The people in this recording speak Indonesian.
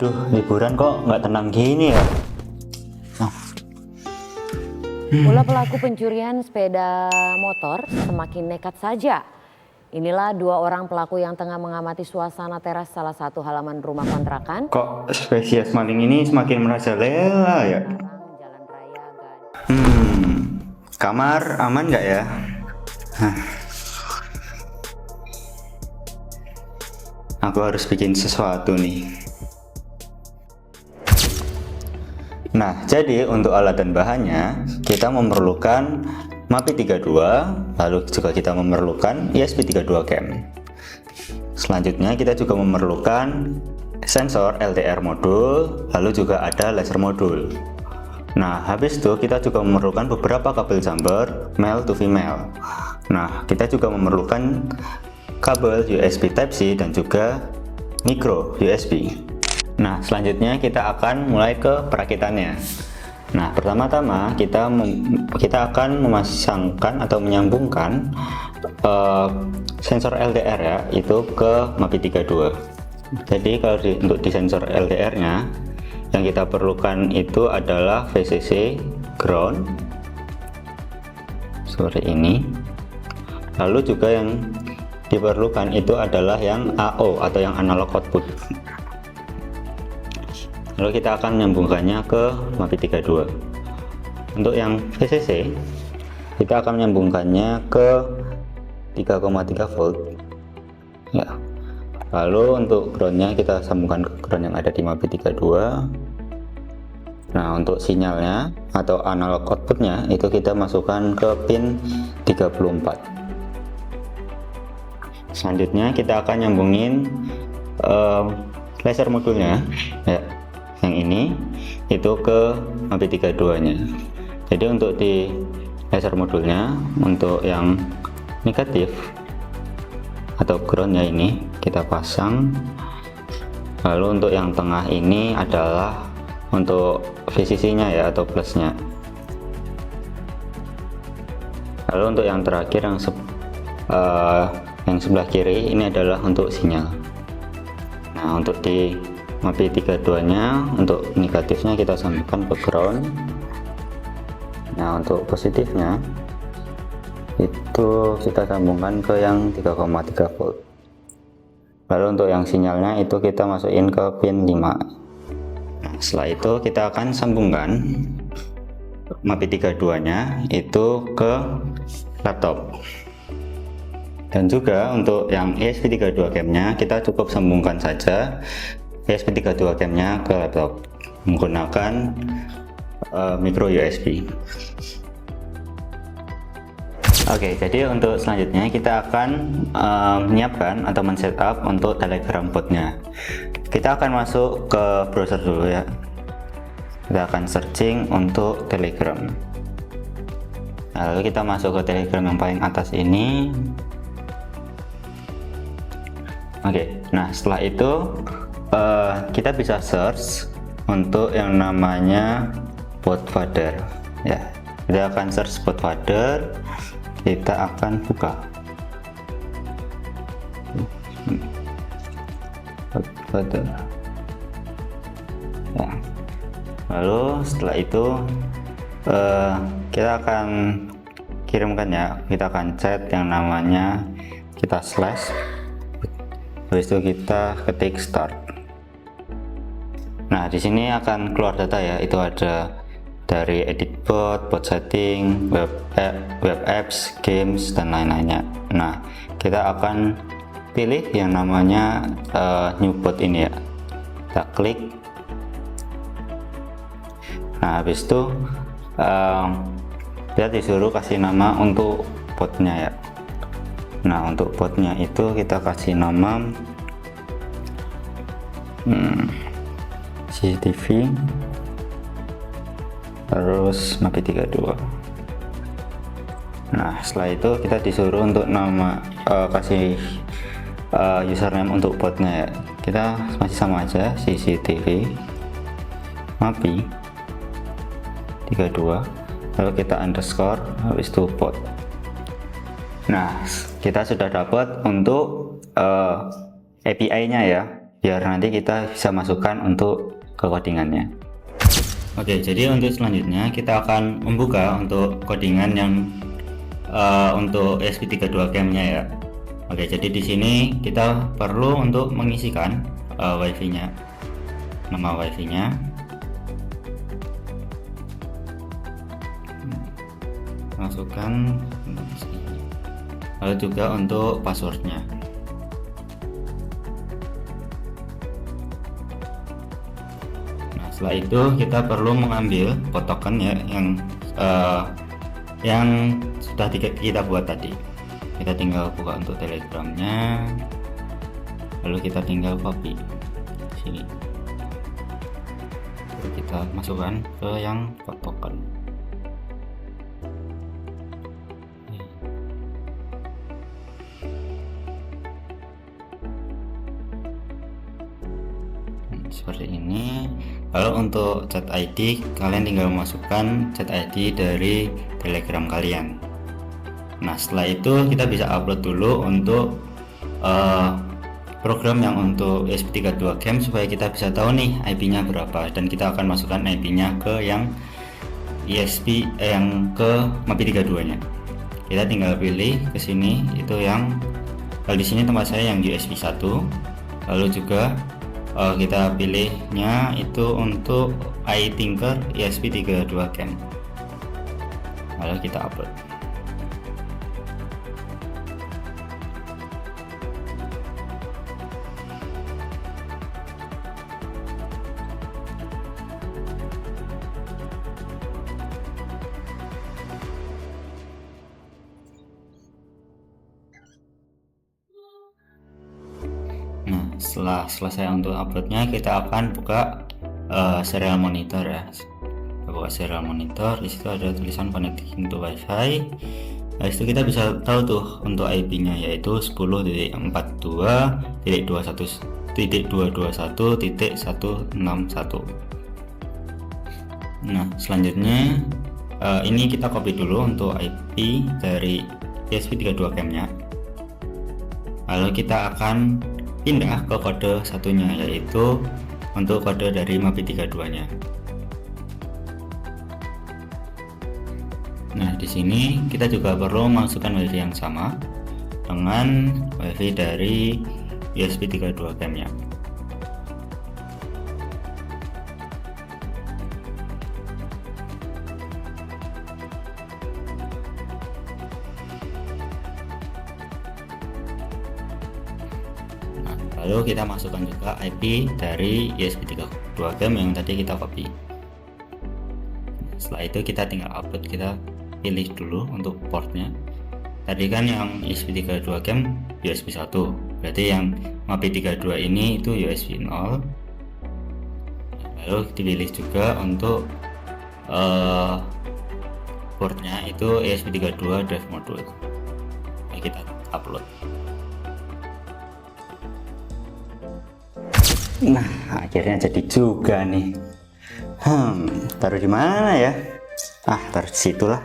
Duh, liburan kok nggak tenang gini ya? Pula pelaku pencurian sepeda motor semakin nekat saja. Inilah dua orang pelaku yang tengah mengamati suasana teras salah satu halaman rumah kontrakan. Kok spesies maling ini semakin merajalela ya? Jalan Raya Gading. Kamar aman nggak ya? Aku harus bikin sesuatu nih. Nah, jadi untuk alat dan bahannya kita memerlukan MAPI 32, lalu juga kita memerlukan ESP32 cam. Selanjutnya kita juga memerlukan sensor LDR modul, lalu juga ada laser modul. Nah, habis itu kita juga memerlukan beberapa kabel jumper male to female. Nah, kita juga memerlukan kabel USB Type-C dan juga micro USB. Nah, selanjutnya kita akan mulai ke perakitannya. Nah, pertama-tama kita akan memasangkan atau menyambungkan sensor LDR ya, itu ke MAPI 32. Jadi kalau untuk di sensor LDR-nya yang kita perlukan itu adalah VCC ground seperti ini. Lalu juga yang diperlukan itu adalah yang AO atau yang analog output. Lalu kita akan menyambungkannya ke MAPI 32. Untuk yang VCC kita akan menyambungkannya ke 3,3 volt ya. Lalu untuk groundnya kita sambungkan ke ground yang ada di MAPI 32. Nah, untuk sinyalnya atau analog outputnya itu kita masukkan ke pin 34. Selanjutnya kita akan nyambungin laser modulnya ya, yang ini itu ke MAPI 32 nya. Jadi untuk di laser modulnya, untuk yang negatif atau groundnya ini kita pasang. Lalu untuk yang tengah ini adalah untuk VCC nya ya, atau plusnya. Lalu untuk yang terakhir yang sebelah kiri ini adalah untuk sinyal. Nah, untuk di MAPI 32 nya untuk negatifnya kita sambungkan ke ground. Nah, untuk positifnya itu kita sambungkan ke yang 3,3 volt. Lalu untuk yang sinyalnya itu kita masukin ke pin 5. Nah, setelah itu kita akan sambungkan MAPI 32 nya itu ke laptop. Dan juga untuk yang ESP32 cam-nya kita cukup sambungkan saja ESP32 cam-nya ke laptop menggunakan micro USB. Oke, jadi untuk selanjutnya kita akan menyiapkan atau men-setup untuk Telegram botnya. Kita akan masuk ke browser dulu ya. Kita akan searching untuk Telegram. Nah, lalu kita masuk ke Telegram yang paling atas ini. Oke, nah setelah itu kita bisa search untuk yang namanya Botfather ya. Kita akan search Botfather, kita akan buka Botfather ya. Lalu setelah itu kita akan kirimkan ya, kita akan chat yang namanya, kita slash, habis itu kita ketik start. Nah, di sini akan keluar data ya, itu ada dari edit bot, bot setting, web apps, games dan lain-lainnya. Nah, kita akan pilih yang namanya new bot ini ya. Kita klik. Nah, habis itu kita disuruh kasih nama untuk botnya ya. Nah, untuk botnya itu kita kasih nama CCTV terus MAPI 32. Nah, setelah itu kita disuruh untuk nama kasih username untuk botnya ya. Kita masih sama aja, CCTV MAPI 32, lalu kita underscore, habis itu bot. Nah, kita sudah dapat untuk API-nya ya. biar nanti kita bisa masukkan untuk ke codingannya. Oke, jadi untuk selanjutnya kita akan membuka untuk codingan yang untuk ESP32 Camp-nya ya. Oke, jadi di sini kita perlu untuk mengisikan WiFi-nya, nama WiFi-nya. Masukkan, lalu juga untuk passwordnya. Nah, setelah itu kita perlu mengambil kotokan ya yang sudah kita buat tadi. Kita tinggal buka untuk Telegramnya, lalu kita tinggal copy sini, lalu kita masukkan ke yang kotokan. Seperti ini. Lalu untuk chat ID, kalian tinggal memasukkan chat ID dari Telegram kalian. Nah, setelah itu kita bisa upload dulu untuk program yang untuk ESP32 Camp supaya kita bisa tahu nih IP-nya berapa, dan kita akan masukkan IP-nya ke yang ESP yang ke MAPI32-nya. Kita tinggal pilih ke sini itu yang, kalau di sini tempat saya yang USB 1, lalu juga kita pilihnya itu untuk iThinker ESP32 Camp, lalu kita upload. Nah, setelah selesai untuk uploadnya, kita akan buka serial monitor ya. Kita buka serial monitor, di situ ada tulisan connecting to WiFi. Nah, itu kita bisa tahu tuh untuk IP-nya yaitu 10.42.221.161. Nah, selanjutnya ini kita copy dulu untuk IP dari ESP32 Camp-nya. Lalu kita akan pindah ke kode satunya, yaitu untuk kode dari MAPI32-nya. Nah, di sini kita juga perlu masukkan WiFi yang sama dengan WiFi dari ESP32 Camp-nya. Lalu kita masukkan juga IP dari ESP32 Camp yang tadi kita copy. Setelah itu kita tinggal upload, kita pilih dulu untuk portnya. Tadi kan yang ESP32 Camp USB 1, berarti yang MAPI32 ini itu USB 0. Lalu dipilih juga untuk portnya itu ESP32 Drive Module. Kita upload. Nah, akhirnya jadi juga nih. Taruh di mana ya? Taruh di situ lah.